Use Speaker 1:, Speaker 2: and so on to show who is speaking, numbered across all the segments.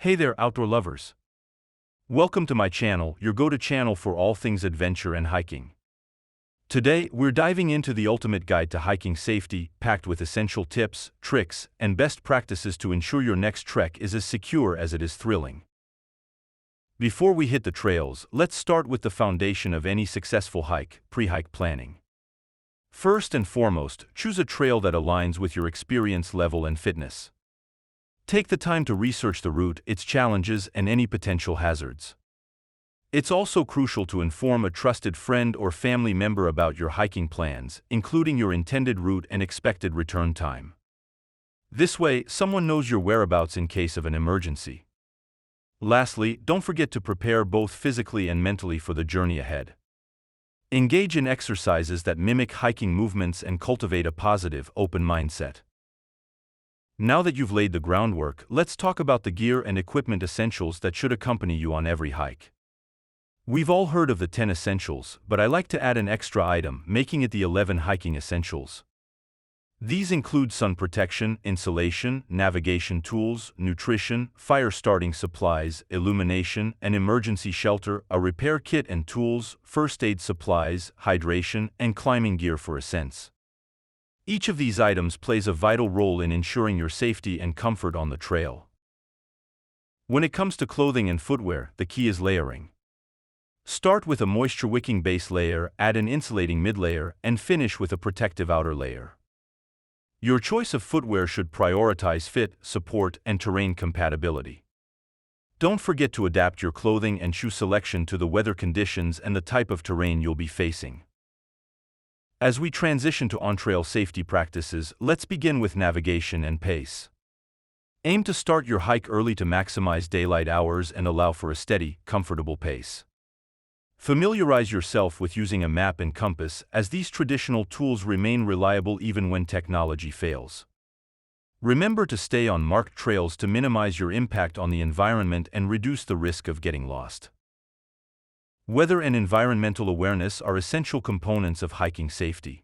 Speaker 1: Hey there, outdoor lovers. Welcome to my channel, your go-to channel for all things adventure and hiking. Today, we're diving into the ultimate guide to hiking safety, packed with essential tips, tricks, and best practices to ensure your next trek is as secure as it is thrilling. Before we hit the trails, let's start with the foundation of any successful hike, pre-hike planning. First and foremost, choose a trail that aligns with your experience level and fitness. Take the time to research the route, its challenges, and any potential hazards. It's also crucial to inform a trusted friend or family member about your hiking plans, including your intended route and expected return time. This way, someone knows your whereabouts in case of an emergency. Lastly, don't forget to prepare both physically and mentally for the journey ahead. Engage in exercises that mimic hiking movements and cultivate a positive, open mindset. Now that you've laid the groundwork, let's talk about the gear and equipment essentials that should accompany you on every hike. We've all heard of the 10 essentials, but I like to add an extra item, making it the 11 hiking essentials. These include sun protection, insulation, navigation tools, nutrition, fire-starting supplies, illumination, an emergency shelter, a repair kit and tools, first aid supplies, hydration, and climbing gear for ascents. Each of these items plays a vital role in ensuring your safety and comfort on the trail. When it comes to clothing and footwear, the key is layering. Start with a moisture-wicking base layer, add an insulating mid-layer, and finish with a protective outer layer. Your choice of footwear should prioritize fit, support, and terrain compatibility. Don't forget to adapt your clothing and shoe selection to the weather conditions and the type of terrain you'll be facing. As we transition to on-trail safety practices, let's begin with navigation and pace. Aim to start your hike early to maximize daylight hours and allow for a steady, comfortable pace. Familiarize yourself with using a map and compass, as these traditional tools remain reliable even when technology fails. Remember to stay on marked trails to minimize your impact on the environment and reduce the risk of getting lost. Weather and environmental awareness are essential components of hiking safety.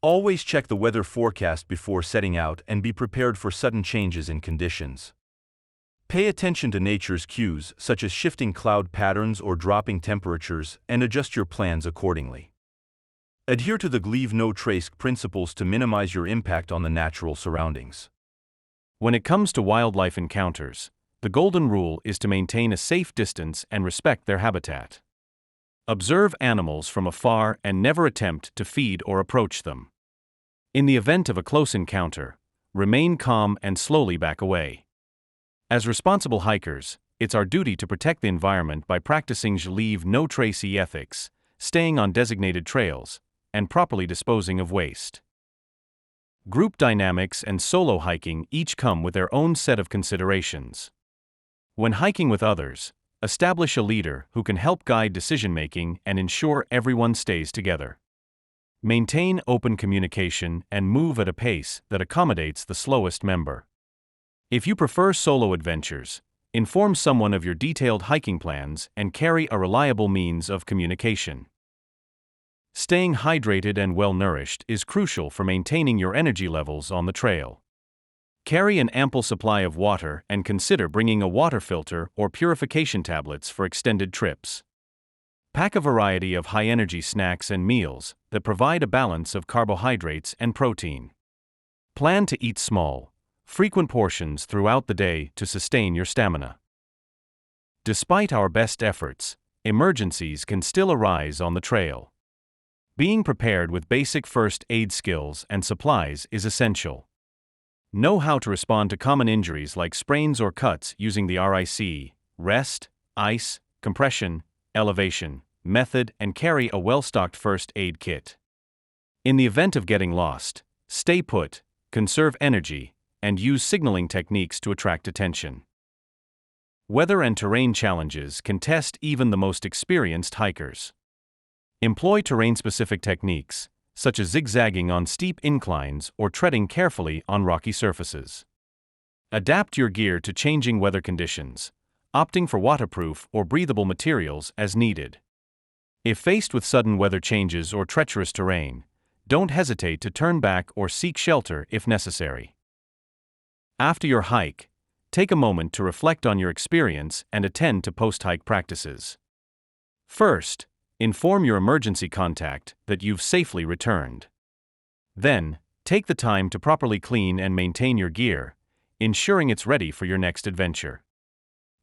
Speaker 1: Always check the weather forecast before setting out and be prepared for sudden changes in conditions. Pay attention to nature's cues, such as shifting cloud patterns or dropping temperatures, and adjust your plans accordingly. Adhere to the leave no trace principles to minimize your impact on the natural surroundings.
Speaker 2: When it comes to wildlife encounters, the golden rule is to maintain a safe distance and respect their habitat. Observe animals from afar and never attempt to feed or approach them. In the event of a close encounter, remain calm and slowly back away. As responsible hikers, it's our duty to protect the environment by practicing leave no trace ethics, staying on designated trails, and properly disposing of waste. Group dynamics and solo hiking each come with their own set of considerations. When hiking with others, establish a leader who can help guide decision-making and ensure everyone stays together. Maintain open communication and move at a pace that accommodates the slowest member. If you prefer solo adventures, inform someone of your detailed hiking plans and carry a reliable means of communication. Staying hydrated and well-nourished is crucial for maintaining your energy levels on the trail. Carry an ample supply of water and consider bringing a water filter or purification tablets for extended trips. Pack a variety of high-energy snacks and meals that provide a balance of carbohydrates and protein. Plan to eat small, frequent portions throughout the day to sustain your stamina. Despite our best efforts, emergencies can still arise on the trail. Being prepared with basic first aid skills and supplies is essential. Know how to respond to common injuries like sprains or cuts using the RIC, rest, ice, compression, elevation method, and carry a well-stocked first aid kit. In the event of getting lost, stay put, conserve energy, and use signaling techniques to attract attention. Weather and terrain challenges can test even the most experienced hikers. Employ terrain-specific techniques, such as zigzagging on steep inclines or treading carefully on rocky surfaces. Adapt your gear to changing weather conditions, opting for waterproof or breathable materials as needed. If faced with sudden weather changes or treacherous terrain, don't hesitate to turn back or seek shelter if necessary. After your hike, take a moment to reflect on your experience and attend to post-hike practices. First, inform your emergency contact that you've safely returned. Then, take the time to properly clean and maintain your gear, ensuring it's ready for your next adventure.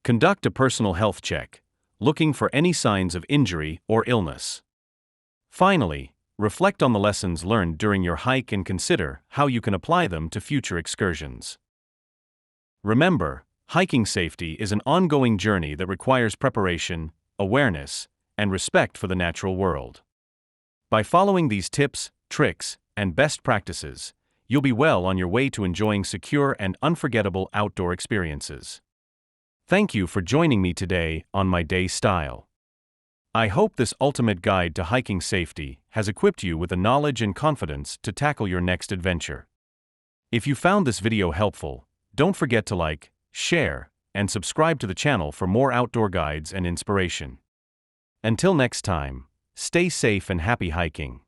Speaker 2: Conduct a personal health check, looking for any signs of injury or illness. Finally, reflect on the lessons learned during your hike and consider how you can apply them to future excursions. Remember, hiking safety is an ongoing journey that requires preparation, awareness, and respect for the natural world. By following these tips, tricks, and best practices, you'll be well on your way to enjoying secure and unforgettable outdoor experiences. Thank you for joining me today on My Day Style. I hope this ultimate guide to hiking safety has equipped you with the knowledge and confidence to tackle your next adventure. If you found this video helpful, don't forget to like, share, and subscribe to the channel for more outdoor guides and inspiration. Until next time, stay safe and happy hiking.